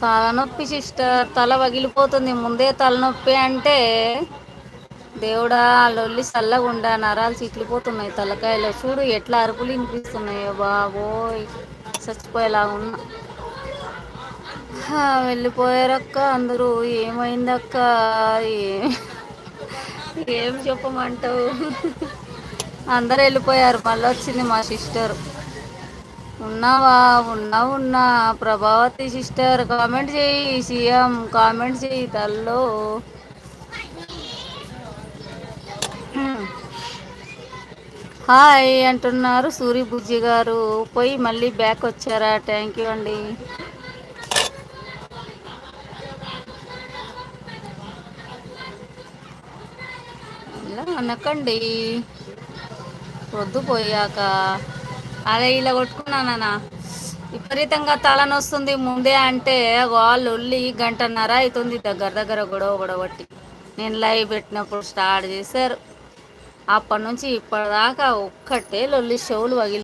తలనొప్పి సిస్టర్, తల పగిలిపోతుంది. ముందే తలనొప్పి అంటే దేవుడా లొల్లి చల్లగుండా నరాలు చిట్లిపోతున్నాయి తలకాయలో. చూడు ఎట్లా అరుపులు వినిపిస్తున్నాయో బాబోయ్, చచ్చిపోయేలా ఉన్నా. వెళ్ళిపోయారక్క అందరూ. ఏమైందక్క? ఏ ఏం చెప్పమంటావు? అందరు వెళ్ళిపోయారు. మళ్ళీ వచ్చింది మా సిస్టర్. ఉన్నావా? ఉన్నా ప్రభావతి సిస్టర్ కామెంట్ చేయి. సీఎం కామెంట్ చేయి తల్లో. హాయ్ అంటున్నారు సూరి బుజ్జి గారు. పోయి మళ్ళీ బ్యాక్ వచ్చారా? థ్యాంక్ యూ అండి. ఇలా అనకండి పొద్దుపోయాక. అదే ఇలా కొట్టుకున్నానా విపరీతంగా తలనొస్తుంది. ముందే అంటే వాళ్ళు ఒళ్ళి గంటన్నర అవుతుంది దగ్గర దగ్గర గొడవబట్టి. నేను లైవ్ పెట్టినప్పుడు స్టార్ట్ చేశారు. అప్పటి నుంచి ఇప్పటిదాకా ఒక్కటే లొల్లి, షోలు పగిలి